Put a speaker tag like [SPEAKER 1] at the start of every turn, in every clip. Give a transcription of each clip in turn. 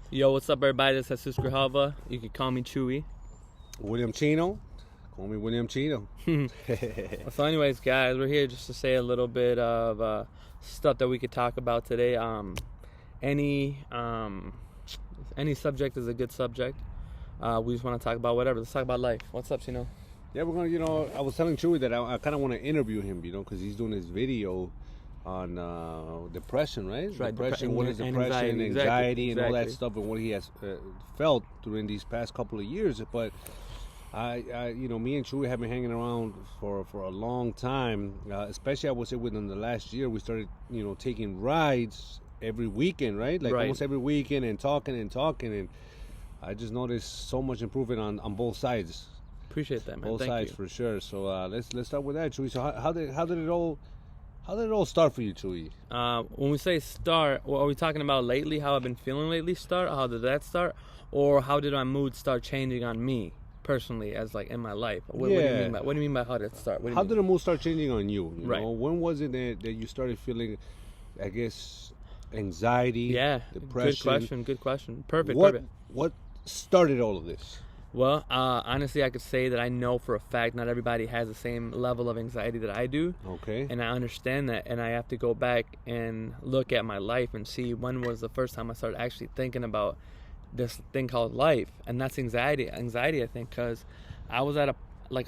[SPEAKER 1] Yo, what's up, everybody? This is Jesus Grijalva. You can call me Chewy.
[SPEAKER 2] William Chino. Call me William Chino.
[SPEAKER 1] So anyways, guys, we're here just to say a little bit of stuff that we could talk about today. Any subject is a good subject. We just want to talk about whatever. Let's talk about life. What's up, Chino?
[SPEAKER 2] Yeah, we're going to, I was telling Chewy that I kind of want to interview him, because he's doing this video on depression, right?
[SPEAKER 1] Right.
[SPEAKER 2] Depression, what is depression, anxiety, and all that
[SPEAKER 1] Exactly.
[SPEAKER 2] stuff, and what he has felt during these past couple of years. But me and Chewy have been hanging around for a long time, especially I would say within the last year. We started, taking rides every weekend, right? Like almost every weekend, and talking, and I just noticed so much improvement on both sides.
[SPEAKER 1] Appreciate that, man.
[SPEAKER 2] Both
[SPEAKER 1] Thank
[SPEAKER 2] sides
[SPEAKER 1] you.
[SPEAKER 2] for sure. So let's start with that, Chewy. So how did it all start for you, Chewy?
[SPEAKER 1] When we say start, what are we talking about lately? How I've been feeling lately? Start? How did that start? Or how did my mood start changing on me personally, as like in my life? What do you mean by? What do you mean by how did it start?
[SPEAKER 2] How did the mood start changing on you? You
[SPEAKER 1] Right.
[SPEAKER 2] know, when was it that you started feeling, I guess, anxiety?
[SPEAKER 1] Yeah.
[SPEAKER 2] Depression.
[SPEAKER 1] Good question. Perfect.
[SPEAKER 2] What started all of this?
[SPEAKER 1] Well, honestly, I could say that I know for a fact not everybody has the same level of anxiety that I do.
[SPEAKER 2] Okay.
[SPEAKER 1] And I understand that, and I have to go back and look at my life and see when was the first time I started actually thinking about this thing called life, and that's anxiety. Anxiety, I think, because I was at a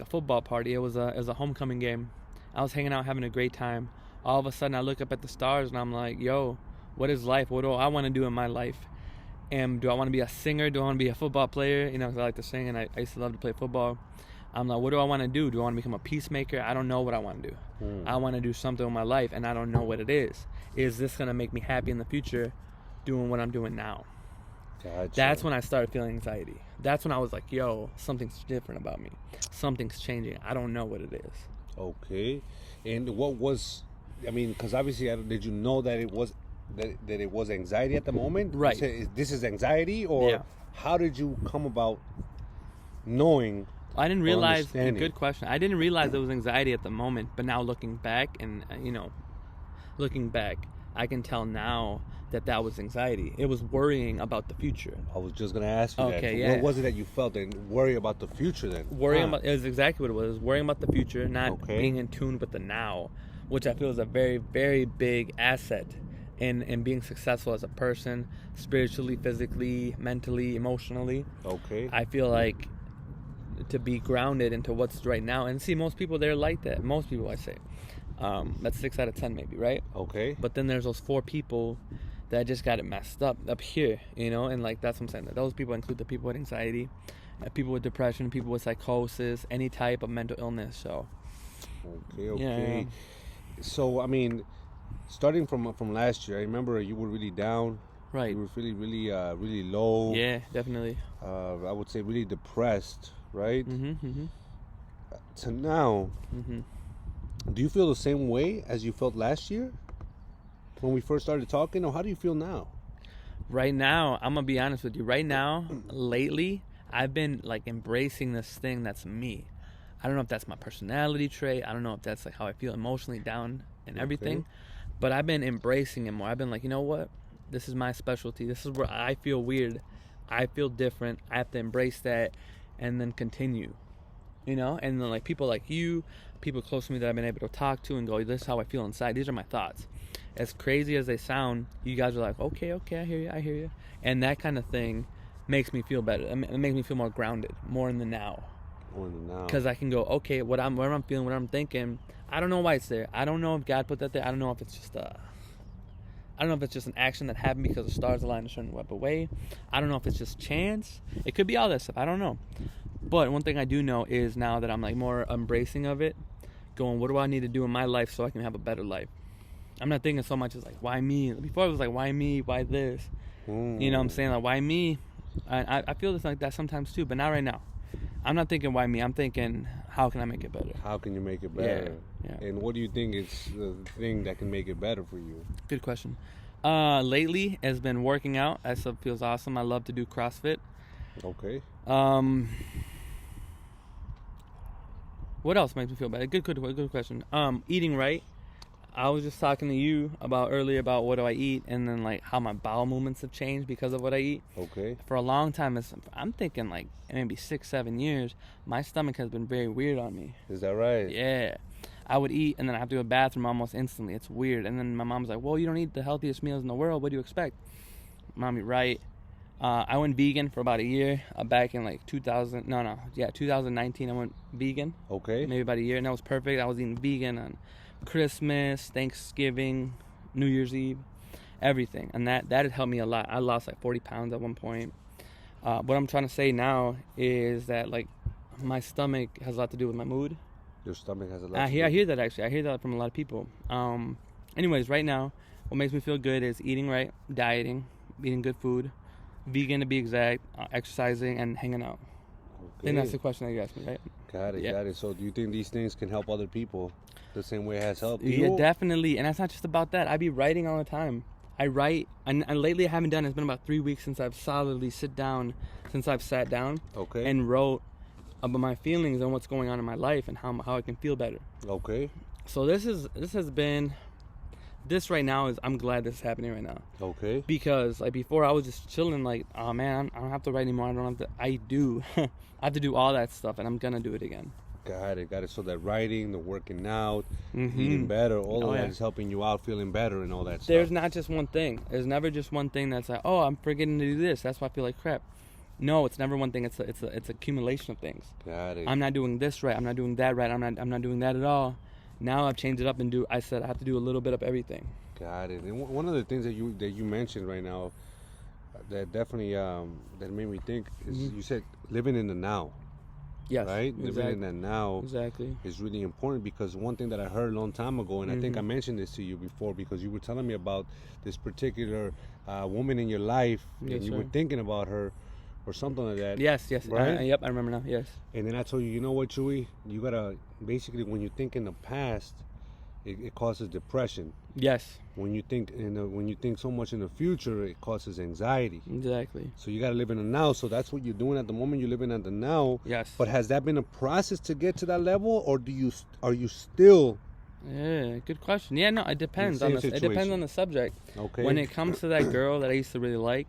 [SPEAKER 1] football party. It was a homecoming game. I was hanging out, having a great time. All of a sudden, I look up at the stars, and I'm like, yo, what is life? What do I want to do in my life? And do I want to be a singer? Do I want to be a football player? 'Cause I like to sing, and I used to love to play football. I'm like, what do I want to do? Do I want to become a peacemaker? I don't know what I want to do. I want to do something with my life, and I don't know what it is. Is this going to make me happy in the future doing what I'm doing now?
[SPEAKER 2] Gotcha.
[SPEAKER 1] That's when I started feeling anxiety. That's when I was like, yo, something's different about me. Something's changing. I don't know what it is.
[SPEAKER 2] Okay. And what was, because obviously, did you know that it was that it was anxiety at the moment?
[SPEAKER 1] Right.
[SPEAKER 2] You said, this is anxiety, or how did you come about knowing?
[SPEAKER 1] I didn't realize.
[SPEAKER 2] Understanding?
[SPEAKER 1] Good question. I didn't realize it was anxiety at the moment, but now looking back, I can tell now that was anxiety. It was worrying about the future.
[SPEAKER 2] I was just gonna ask you that.
[SPEAKER 1] Okay, yeah.
[SPEAKER 2] What was it that you felt and worry about the future then?
[SPEAKER 1] Worrying about is exactly what it was. Worrying about the future, not
[SPEAKER 2] Okay.
[SPEAKER 1] being in tune with the now, which I feel is a very, very big asset in being successful as a person, spiritually, physically, mentally, emotionally.
[SPEAKER 2] Okay.
[SPEAKER 1] I feel like to be grounded into what's right now, and see, most people, they're like that. Most people, I say, that's 6 out of 10 maybe, right?
[SPEAKER 2] Okay.
[SPEAKER 1] But then there's those 4 people that just got it messed up here, and like that's what I'm saying. That those people include the people with anxiety, people with depression, people with psychosis, any type of mental illness. So
[SPEAKER 2] Okay. So starting from last year, I remember you were really down.
[SPEAKER 1] Right.
[SPEAKER 2] You were feeling really low.
[SPEAKER 1] Yeah, definitely.
[SPEAKER 2] I would say really depressed, right?
[SPEAKER 1] Mm-hmm.
[SPEAKER 2] To now,
[SPEAKER 1] Mm-hmm.
[SPEAKER 2] do you feel the same way as you felt last year when we first started talking, or how do you feel now?
[SPEAKER 1] Right now, I'm gonna be honest with you. Right now, lately, I've been like embracing this thing that's me. I don't know if that's my personality trait. I don't know if that's like how I feel emotionally down and everything. But I've been embracing it more. I've been like, you know what? This is my specialty. This is where I feel weird. I feel different. I have to embrace that and then continue. And then like people like you, people close to me that I've been able to talk to and go, this is how I feel inside. These are my thoughts. As crazy as they sound, you guys are like, okay, I hear you. And that kind of thing makes me feel better. It makes me feel more grounded, more in the now. Because I can go, okay, where I'm feeling, what I'm thinking, I don't know why it's there. I don't know if God put that there. I don't know if it's just an action that happened because the stars aligned a certain way. I don't know if it's just chance. It could be all that stuff. I don't know. But one thing I do know is now that I'm like more embracing of it, going, what do I need to do in my life so I can have a better life? I'm not thinking so much as like, why me? Before it was like, why me? Why this? You know what I'm saying? Like, why me? I feel this like that sometimes too, but not right now. I'm not thinking why me. I'm thinking, how can I make it better?
[SPEAKER 2] How can you make it better?
[SPEAKER 1] Yeah.
[SPEAKER 2] And what do you think is the thing that can make it better for you?
[SPEAKER 1] Good question. Lately has been working out. That stuff feels awesome. I love to do CrossFit.
[SPEAKER 2] Okay.
[SPEAKER 1] What else makes me feel better? Good question. Eating right. I was just talking to you about earlier about what do I eat, and then like how my bowel movements have changed because of what I eat.
[SPEAKER 2] Okay.
[SPEAKER 1] For a long time, I'm thinking like maybe 6-7 years, my stomach has been very weird on me.
[SPEAKER 2] Is that right?
[SPEAKER 1] Yeah. I would eat and then I have to go to the bathroom almost instantly. It's weird. And then my mom's like, well, you don't eat the healthiest meals in the world. What do you expect? Mom, you're right. I went vegan for about a year. Back in like 2019, I went vegan.
[SPEAKER 2] Okay.
[SPEAKER 1] Maybe about a year, and that was perfect. I was eating vegan on Christmas, Thanksgiving, New Year's Eve, everything. And that had helped me a lot. I lost like 40 pounds at one point. What I'm trying to say now is that like my stomach has a lot to do with my mood.
[SPEAKER 2] Your stomach has a lot
[SPEAKER 1] I hear that actually. I hear that from a lot of people. Anyways, right now, what makes me feel good is eating right, dieting, eating good food, vegan to be exact, exercising, and hanging out.
[SPEAKER 2] Okay.
[SPEAKER 1] I think that's the question that you asked me, right?
[SPEAKER 2] Got it,
[SPEAKER 1] Yeah.
[SPEAKER 2] got it. So do you think these things can help other people the same way it has helped you?
[SPEAKER 1] Yeah, definitely. And it's not just about that. I be writing all the time. I write, and lately I haven't done it. It's been about 3 weeks since I've sat down,
[SPEAKER 2] Okay.
[SPEAKER 1] and wrote about my feelings and what's going on in my life and how I can feel better.
[SPEAKER 2] Okay.
[SPEAKER 1] So this right now is, I'm glad this is happening right now.
[SPEAKER 2] Okay.
[SPEAKER 1] Because like before I was just chilling like, oh man, I don't have to write anymore. I do. I have to do all that stuff, and I'm gonna do it again.
[SPEAKER 2] Got it, got it. So that writing, the working out,
[SPEAKER 1] Mm-hmm.
[SPEAKER 2] eating better, all of that
[SPEAKER 1] yeah.
[SPEAKER 2] is helping you out, feeling better and all that stuff.
[SPEAKER 1] There's not just one thing. There's never just one thing that's like, oh, I'm forgetting to do this. That's why I feel like crap. No, it's never one thing. It's accumulation of things.
[SPEAKER 2] Got it.
[SPEAKER 1] I'm not doing this right. I'm not doing that right. I'm not doing that at all. Now I've changed it up and I said I have to do a little bit of everything.
[SPEAKER 2] Got it. And one of the things that you mentioned right now that definitely that made me think is you said living in the now.
[SPEAKER 1] Yes.
[SPEAKER 2] Right?
[SPEAKER 1] Exactly.
[SPEAKER 2] Living in that now
[SPEAKER 1] Exactly.
[SPEAKER 2] is really important, because one thing that I heard a long time ago, and I think I mentioned this to you before, because you were telling me about this particular woman in your life,
[SPEAKER 1] Yes,
[SPEAKER 2] and you
[SPEAKER 1] sir.
[SPEAKER 2] were thinking about her or something like that.
[SPEAKER 1] Yes.
[SPEAKER 2] Right?
[SPEAKER 1] Yep, I remember now. Yes.
[SPEAKER 2] And then I told you, you know what, Chewy? You gotta basically, when you think in the past, it causes depression.
[SPEAKER 1] Yes.
[SPEAKER 2] When you think when you think so much in the future, it causes anxiety.
[SPEAKER 1] Exactly.
[SPEAKER 2] So you gotta live in the now. So that's what you're doing at the moment. You're living at the now.
[SPEAKER 1] Yes.
[SPEAKER 2] But has that been a process to get to that level, or are you still?
[SPEAKER 1] Yeah, good question. Yeah, no, it depends
[SPEAKER 2] same
[SPEAKER 1] on it depends
[SPEAKER 2] situation.
[SPEAKER 1] on the subject.
[SPEAKER 2] Okay.
[SPEAKER 1] When it comes to that girl that I used to really like,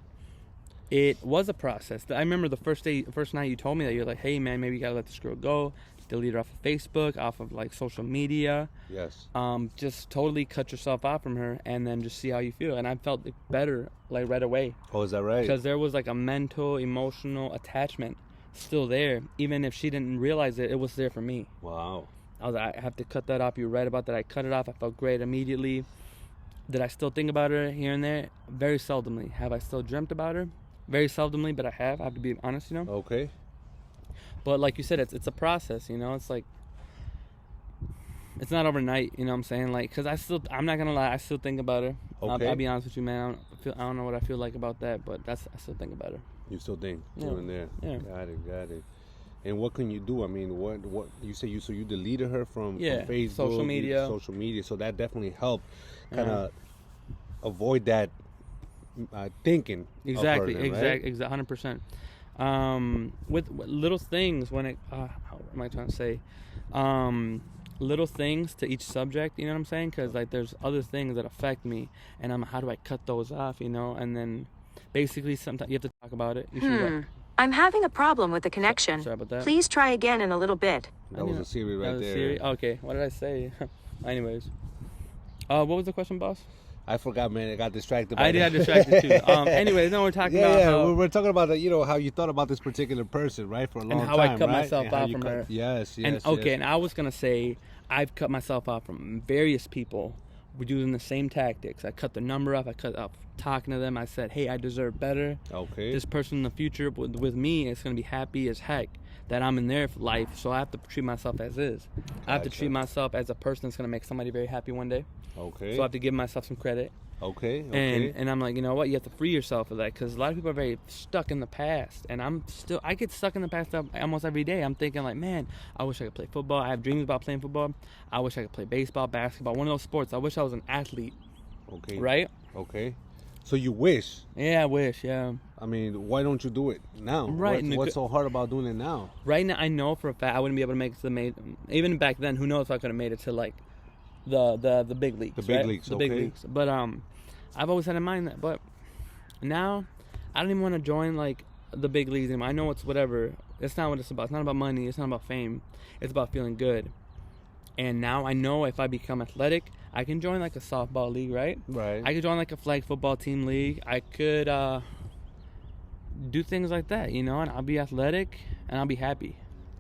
[SPEAKER 1] it was a process. I remember the first night you told me that, you're like, hey man, maybe you gotta let this girl go, delete her off of Facebook, off of like social media.
[SPEAKER 2] Yes.
[SPEAKER 1] Just totally cut yourself off from her, and then just see how you feel. And I felt better like right away,
[SPEAKER 2] Oh, is that right?
[SPEAKER 1] because there was like a mental, emotional attachment still there. Even if she didn't realize it, it was there for me.
[SPEAKER 2] Wow.
[SPEAKER 1] I was like, I have to cut that off. You're right about that. I cut it off. I felt great immediately. Did I still think about her here and there? Very seldomly. Have I still dreamt about her? Very seldomly, but I have. I have to be honest, you know.
[SPEAKER 2] Okay.
[SPEAKER 1] But like you said, it's a process, you know. It's like, it's not overnight, you know what I'm saying? Like, because I'm not gonna lie, I still think about her.
[SPEAKER 2] Okay.
[SPEAKER 1] I'll be honest with you, man. I don't know what I feel like about that, but I still think about her.
[SPEAKER 2] You still think
[SPEAKER 1] Yeah.
[SPEAKER 2] here and there.
[SPEAKER 1] Yeah.
[SPEAKER 2] Got it. And what can you do? I mean, what you say you deleted her from Facebook,
[SPEAKER 1] social media.
[SPEAKER 2] social media. So that definitely helped kind of avoid that thinking.
[SPEAKER 1] Exactly,
[SPEAKER 2] of her then, right?
[SPEAKER 1] exactly, 100%. With little things, when it, what am I trying to say? Little things to each subject, you know what I'm saying? Because like there's other things that affect me, and how do I cut those off, you know? And then basically sometimes you have to talk about it. You should
[SPEAKER 3] I'm having a problem with the connection.
[SPEAKER 1] Sorry about that.
[SPEAKER 3] Please try again in a little bit.
[SPEAKER 2] That was a Siri right there.
[SPEAKER 1] Siri? Okay, what did I say? Anyways, what was the question, boss?
[SPEAKER 2] I forgot, man. I got distracted. By
[SPEAKER 1] I
[SPEAKER 2] that.
[SPEAKER 1] got distracted too. Anyways, no, we're talking about how,
[SPEAKER 2] we're talking about how you thought about this particular person, right, for a long
[SPEAKER 1] and how
[SPEAKER 2] time,
[SPEAKER 1] I cut
[SPEAKER 2] right?
[SPEAKER 1] myself
[SPEAKER 2] And how
[SPEAKER 1] off
[SPEAKER 2] you
[SPEAKER 1] from her.
[SPEAKER 2] Yes.
[SPEAKER 1] And and I was gonna say I've cut myself off from various people. We're using the same tactics. I cut the number off. I cut off talking to them. I said, hey, I deserve better.
[SPEAKER 2] Okay.
[SPEAKER 1] This person in the future with me is gonna be happy as heck that I'm in their life. So I have to treat myself as is. I have to treat myself as a person that's gonna make somebody very happy one day.
[SPEAKER 2] Okay.
[SPEAKER 1] So I have to give myself some credit.
[SPEAKER 2] Okay.
[SPEAKER 1] And I'm like, you know what? You have to free yourself of that, because a lot of people are very stuck in the past, and I get stuck in the past almost every day. I'm thinking like, man, I wish I could play football. I have dreams about playing football. I wish I could play baseball, basketball, one of those sports. I wish I was an athlete.
[SPEAKER 2] Okay.
[SPEAKER 1] Right?
[SPEAKER 2] Okay. So you wish.
[SPEAKER 1] Yeah, I wish. Yeah.
[SPEAKER 2] I mean, why don't you do it now?
[SPEAKER 1] Right.
[SPEAKER 2] What's so hard about doing it now?
[SPEAKER 1] Right now, I know for a fact I wouldn't be able to make it to even back then. Who knows if I could have made it to like the big leagues.
[SPEAKER 2] The big
[SPEAKER 1] right?
[SPEAKER 2] leagues,
[SPEAKER 1] The big
[SPEAKER 2] okay.
[SPEAKER 1] leagues. But I've always had in mind that. But now, I don't even want to join like the big leagues anymore. I know it's whatever. It's not what it's about. It's not about money. It's not about fame. It's about feeling good. And now I know if I become athletic, I can join like a softball league, right?
[SPEAKER 2] Right.
[SPEAKER 1] I could join like a flag football team league. I could do things like that, you know, and I'll be athletic and I'll be happy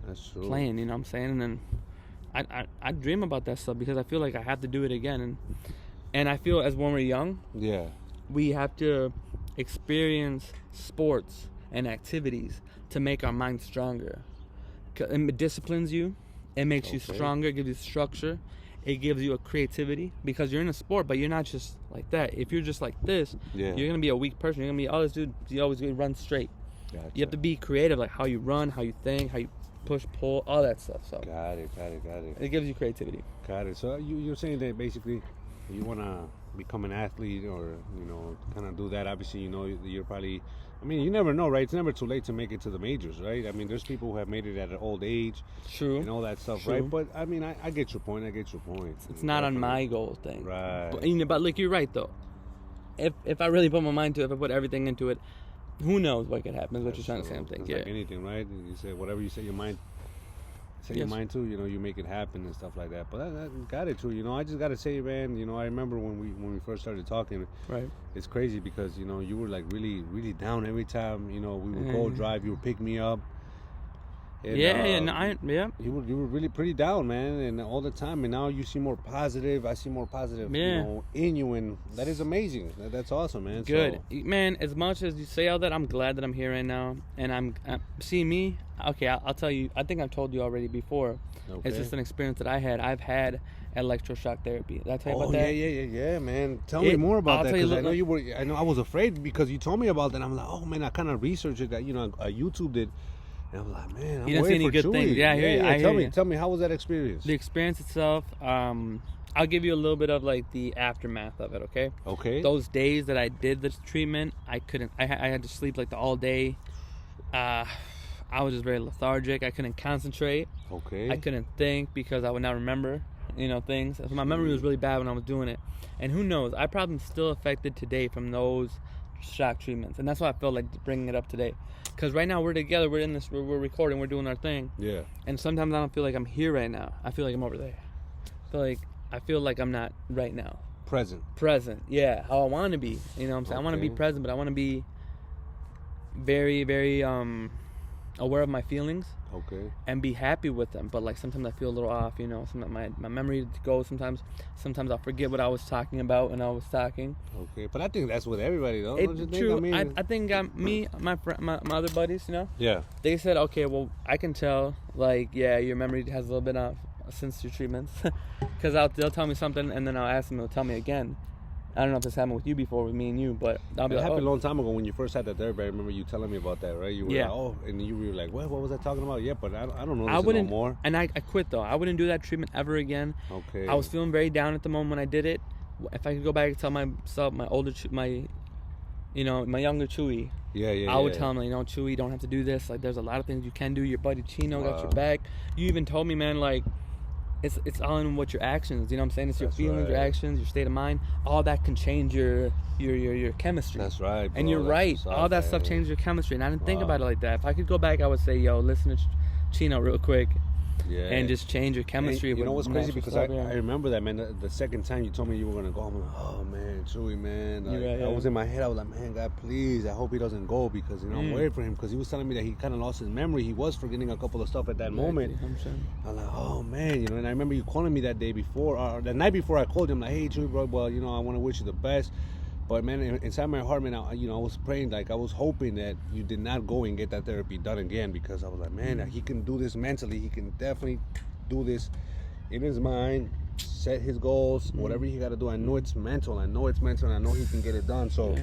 [SPEAKER 2] That's true.
[SPEAKER 1] playing, you know what I'm saying? And then I dream about that stuff because I feel like I have to do it again. And I feel as when we're young,
[SPEAKER 2] Yeah.
[SPEAKER 1] we have to experience sports and activities to make our mind stronger. It disciplines you. It makes you stronger. It gives you structure. It gives you a creativity because you're in a sport, but you're not just like that. If you're just like this,
[SPEAKER 2] Yeah.
[SPEAKER 1] you're gonna be a weak person. You're gonna be, oh, this dude, you always run straight.
[SPEAKER 2] Gotcha.
[SPEAKER 1] You have to be creative, like how you run, how you think, how you push, pull, all that stuff. So
[SPEAKER 2] Got it.
[SPEAKER 1] it gives you creativity.
[SPEAKER 2] Got it. So you're saying that basically you want to become an athlete or, you know, kind of do that. Obviously, you know, you're probably, I mean, you never know, right? It's never too late to make it to the majors, right? I mean, there's people who have made it at an old age
[SPEAKER 1] True.
[SPEAKER 2] and all that stuff,
[SPEAKER 1] True.
[SPEAKER 2] right? But, I mean, I get your point.
[SPEAKER 1] It's not on my goal thing.
[SPEAKER 2] Right.
[SPEAKER 1] But, you know, but like, you're right, though. If I really put my mind to it, if I put everything into it, who knows what could happen is what you're trying to say. I'm
[SPEAKER 2] It's
[SPEAKER 1] thinking.
[SPEAKER 2] like anything, right? You say whatever you set your mind your mind to, you know, you make it happen and stuff like that. But that got it too, you know. I just gotta say, man, you know, I remember when we first started talking.
[SPEAKER 1] Right.
[SPEAKER 2] It's crazy because, you know, you were like really, really down every time, you know, we would go drive, you would pick me up. And, You were really pretty down, man, and all the time. And now you seem more positive. I see more positive, you know, in you, and that is amazing. That's awesome, man.
[SPEAKER 1] Good,
[SPEAKER 2] So,
[SPEAKER 1] man. As much as you say all that, I'm glad that I'm here right now, and I'm see me. Okay, I'll tell you. I think I've told you already before.
[SPEAKER 2] okay.
[SPEAKER 1] It's just an experience that I had. I've had electroshock therapy. Did I tell you about that?
[SPEAKER 2] Yeah, man. Tell me more about that, because I know
[SPEAKER 1] look,
[SPEAKER 2] you were. I know I was afraid because you told me about that. I'm like, oh man, I kind of researched it. That, you know, I YouTubed it. And I'm like, man, I'm
[SPEAKER 1] you didn't see any good
[SPEAKER 2] Chewy.
[SPEAKER 1] things. Yeah, I hear you.
[SPEAKER 2] Tell me, how was that experience?
[SPEAKER 1] The experience itself, I'll give you a little bit of like the aftermath of it, okay?
[SPEAKER 2] Okay.
[SPEAKER 1] Those days that I did the treatment, I had to sleep like the all day. I was just very lethargic. I couldn't concentrate.
[SPEAKER 2] Okay.
[SPEAKER 1] I couldn't think because I would not remember, you know, things. So my memory was really bad when I was doing it. And who knows, I probably am still affected today from those shock treatments. And that's why I felt like bringing it up today. Because right now we're together, we're in this, we're recording, we're doing our thing.
[SPEAKER 2] Yeah.
[SPEAKER 1] And sometimes I don't feel like I'm here right now. I feel like I'm over there. I feel like I'm not right now. Present, yeah. How I want to be. You know what I'm saying? I want to be present, but I want to be very, very aware of my feelings.
[SPEAKER 2] Okay.
[SPEAKER 1] And be happy with them. But like sometimes I feel a little off, you know. Sometimes my memory goes sometimes I'll forget what I was talking about when I was talking.
[SPEAKER 2] Okay. But I think that's with everybody, though.
[SPEAKER 1] It's true.
[SPEAKER 2] I mean,
[SPEAKER 1] I think my other buddies, you know.
[SPEAKER 2] Yeah.
[SPEAKER 1] They said, okay, well, I can tell, like, yeah, your memory has a little bit off since your treatments. Because they'll tell me something, and then I'll ask them, they'll tell me again. I don't know if this happened with you before, with me and you, but I'll be
[SPEAKER 2] it
[SPEAKER 1] like,
[SPEAKER 2] happened a long time ago when you first had that therapy. I remember you telling me about that, right? You were like, oh, and you were like, what was I talking about? Yeah, but I don't know this no more.
[SPEAKER 1] And I quit, though. I wouldn't do that treatment ever again.
[SPEAKER 2] Okay.
[SPEAKER 1] I was feeling very down at the moment when I did it. If I could go back and tell myself, my younger Chewy, I would tell him, like, you know, Chewy, you don't have to do this. Like, there's a lot of things you can do. Your buddy Chino got your back. You even told me, man, like, it's all in what your actions, you know what I'm saying? It's your feelings, your actions, your state of mind. All that can change your chemistry.
[SPEAKER 2] That's right, bro.
[SPEAKER 1] And you're right. All that stuff changes your chemistry. And I didn't think about it like that. If I could go back, I would say, yo, listen to Chino real quick. Yeah. And just change your chemistry.
[SPEAKER 2] And you know what's crazy? Because I remember that, man. The second time you told me you were gonna go, I'm like, oh man, Chewy, man. Like, I was in my head. I was like, man, God, please, I hope he doesn't go, because you know I'm worried for him. Because he was telling me that he kind of lost his memory. He was forgetting a couple of stuff at that moment. I'm like, oh man, you know. And I remember you calling me that day before, or the night before I called you. I'm like, hey, Chewy, bro. Well, you know, I want to wish you the best. But man, inside my heart, man, I was praying, like I was hoping that you did not go and get that therapy done again, because I was like, man, he can do this mentally. He can definitely do this in his mind, set his goals, whatever he got to do. I know it's mental. And I know he can get it done. So,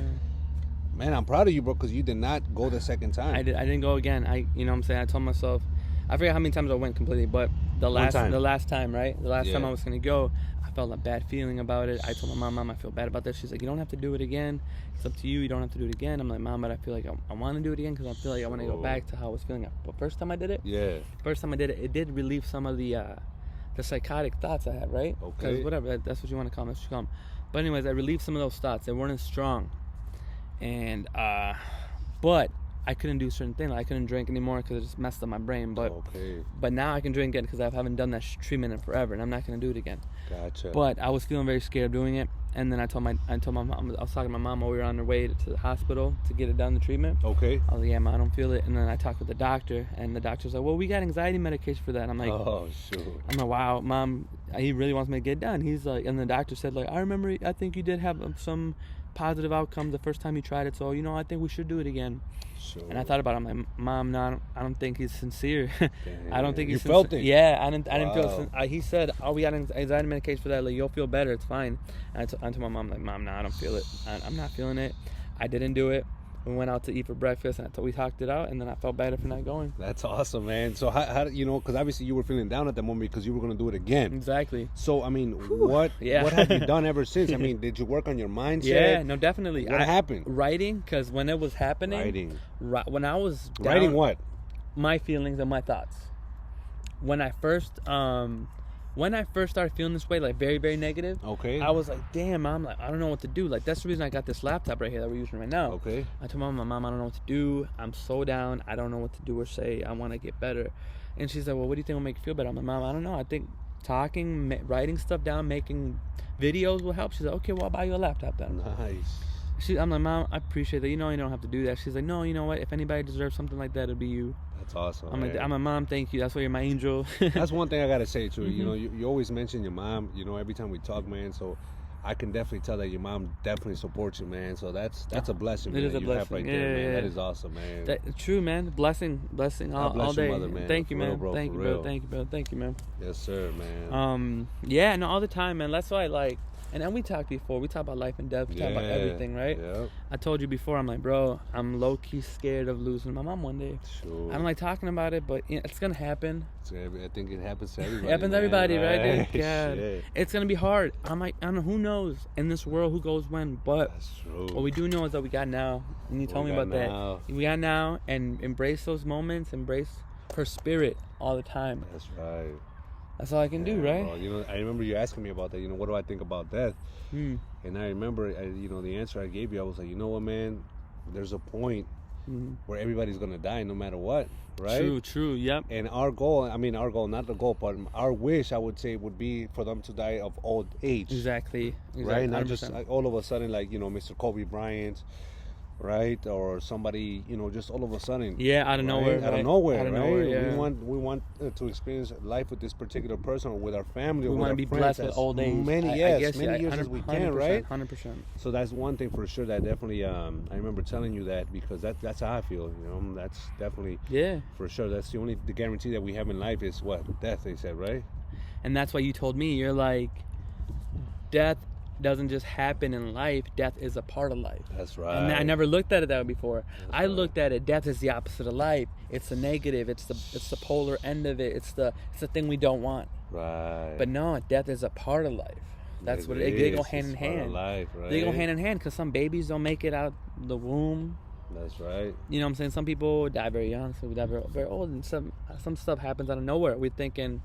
[SPEAKER 2] man, I'm proud of you, bro, because you did not go the second time.
[SPEAKER 1] I didn't go again. You know what I'm saying? I told myself, I forget how many times I went completely, but the last time, right? The last time I was going to go, I felt a bad feeling about it. I told my mom, I feel bad about this. She's like, you don't have to do it again. It's up to you. You don't have to do it again. I'm like, Mom, but I feel like I want to do it again, because I feel like I want to go back to how I was feeling. But first time I did it, it did relieve some of the the psychotic thoughts I had, right?
[SPEAKER 2] Okay.
[SPEAKER 1] Whatever, that's what you want to call them. That's what you call them. But anyways, I relieved some of those thoughts. They weren't as strong. And, but I couldn't do certain things. I couldn't drink anymore because it just messed up my brain. But now I can drink again because I haven't done that treatment in forever, and I'm not going to do it again.
[SPEAKER 2] Gotcha.
[SPEAKER 1] But I was feeling very scared of doing it. And then I told my mom, I was talking to my mom while we were on our way to the hospital to get it done, the treatment.
[SPEAKER 2] Okay.
[SPEAKER 1] I was like, yeah, Mom, I don't feel it. And then I talked with the doctor, and the doctor's like, well, we got anxiety medication for that. And I'm like,
[SPEAKER 2] oh, shoot.
[SPEAKER 1] I'm like, wow, Mom, he really wants me to get it done. He's like, and the doctor said, like, I think you did have some positive outcomes the first time you tried it, so, I think we should do it again.
[SPEAKER 2] Sure.
[SPEAKER 1] And I thought about it. I'm like, Mom, no, I don't think he's sincere. I don't think he's
[SPEAKER 2] sincere. You felt it?
[SPEAKER 1] Yeah, I didn't feel he said, oh, we got anxiety medication for that. Like, you'll feel better. It's fine. And I told my mom, like, Mom, no, I don't feel it. I'm not feeling it. I didn't do it. We went out to eat for breakfast, and we talked it out, and then I felt better for not going.
[SPEAKER 2] That's awesome, man. So how because obviously you were feeling down at that moment because you were going to do it again.
[SPEAKER 1] Exactly.
[SPEAKER 2] So, I mean, what have you done ever since? I mean, did you work on your mindset?
[SPEAKER 1] Yeah, no, definitely.
[SPEAKER 2] What happened?
[SPEAKER 1] Writing, because when it was happening. When I was down,
[SPEAKER 2] writing what?
[SPEAKER 1] My feelings and my thoughts. When I first started feeling this way, like very, very negative,
[SPEAKER 2] okay,
[SPEAKER 1] I was like, damn, Mom, like, I don't know what to do. Like, that's the reason I got this laptop right here that we're using right now.
[SPEAKER 2] Okay.
[SPEAKER 1] I told my mom, I don't know what to do. I'm so down. I don't know what to do or say. I want to get better. And she's like, well, what do you think will make you feel better? I'm like, Mom, I don't know. I think talking, writing stuff down, making videos will help. She's like, okay, well, I'll buy you a laptop then.
[SPEAKER 2] Nice.
[SPEAKER 1] I'm like, Mom, I appreciate that. You don't have to do that. She's like, no, you know what? If anybody deserves something like that, it'll be you.
[SPEAKER 2] That's awesome.
[SPEAKER 1] I'm like, Mom, thank you. That's why you're my angel.
[SPEAKER 2] That's one thing I gotta say too. Mm-hmm. You always mention your mom. Every time we talk, man. So I can definitely tell that your mom definitely supports you, man. So that's a blessing.
[SPEAKER 1] It is a blessing.
[SPEAKER 2] Have right there, man. That is awesome, man.
[SPEAKER 1] True, man. Blessing all day.
[SPEAKER 2] Mother, man.
[SPEAKER 1] Thank you, man.
[SPEAKER 2] Bro,
[SPEAKER 1] thank you, bro. Thank you, bro. Thank you, man.
[SPEAKER 2] Yes, sir, man.
[SPEAKER 1] Yeah, no, all the time, man. That's why, like. And then we talked before. We talked about life and death. We talked about everything, right?
[SPEAKER 2] Yep.
[SPEAKER 1] I told you before. I'm like, bro, I'm low-key scared of losing my mom one day.
[SPEAKER 2] Sure.
[SPEAKER 1] I don't like talking about it, but it's gonna happen.
[SPEAKER 2] I think it happens to everybody.
[SPEAKER 1] It happens to everybody, right? Dude? God,
[SPEAKER 2] Shit.
[SPEAKER 1] it's gonna be hard. I'm like, I don't know. Who knows in this world who goes when? But
[SPEAKER 2] that's true.
[SPEAKER 1] What we do know is that we got now. And you told me about that. We got now, and embrace those moments. Embrace her spirit all the time.
[SPEAKER 2] That's right.
[SPEAKER 1] That's all I can do, right?
[SPEAKER 2] Bro, I remember you asking me about that. What do I think about death? And I remember, the answer I gave you. I was like, you know what, man? There's a point where everybody's gonna die, no matter what, right?
[SPEAKER 1] True. Yep.
[SPEAKER 2] And our goal, not the goal, but our wish, I would say, would be for them to die of old age.
[SPEAKER 1] Exactly.
[SPEAKER 2] Right? Not
[SPEAKER 1] 100%.
[SPEAKER 2] just like, all of a sudden, like Mr. Kobe Bryant. Right, or somebody, just all of a sudden.
[SPEAKER 1] Yeah, out of nowhere.
[SPEAKER 2] Out of nowhere, right?
[SPEAKER 1] Nowhere, yeah.
[SPEAKER 2] We want to experience life with this particular person or with our family.
[SPEAKER 1] We
[SPEAKER 2] or
[SPEAKER 1] want to be blessed with old age.
[SPEAKER 2] Many years as we can, right?
[SPEAKER 1] 100%.
[SPEAKER 2] So that's one thing for sure that definitely. I remember telling you that because that's how I feel. That's definitely for sure. That's the guarantee that we have in life is what death. They said, right?
[SPEAKER 1] And that's why you told me you're like, death doesn't just happen in life. Death is a part of life.
[SPEAKER 2] That's right.
[SPEAKER 1] And I never looked at it that way before. I looked at it. Death is the opposite of life. It's the negative. It's the polar end of it. It's the thing we don't want.
[SPEAKER 2] Right.
[SPEAKER 1] But no, death is a part of life. That's what they go hand in hand.
[SPEAKER 2] Part of life, right?
[SPEAKER 1] They go hand in hand because some babies don't make it out the womb.
[SPEAKER 2] That's right.
[SPEAKER 1] You know what I'm saying? Some people die very young, some people die very, very old, and some stuff happens out of nowhere. We're thinking,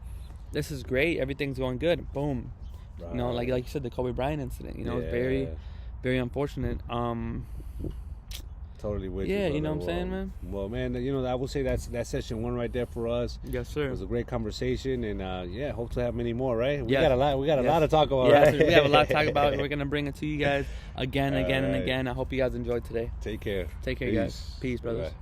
[SPEAKER 1] this is great, everything's going good. Boom. Right. Like you said, the Kobe Bryant incident. It's very, very unfortunate.
[SPEAKER 2] Totally with you.
[SPEAKER 1] Yeah, you know what I'm saying, man?
[SPEAKER 2] Well, man, I would say that's session 1 right there for us.
[SPEAKER 1] Yes, sir.
[SPEAKER 2] It was a great conversation, and hope to have many more, right? We
[SPEAKER 1] yes.
[SPEAKER 2] got a lot. We got a lot to talk about.
[SPEAKER 1] Yeah,
[SPEAKER 2] right?
[SPEAKER 1] So we have a lot to talk about. We're gonna bring it to you guys again, and again. I hope you guys enjoyed today.
[SPEAKER 2] Take care.
[SPEAKER 1] Take care, guys. Peace, brothers. Bye.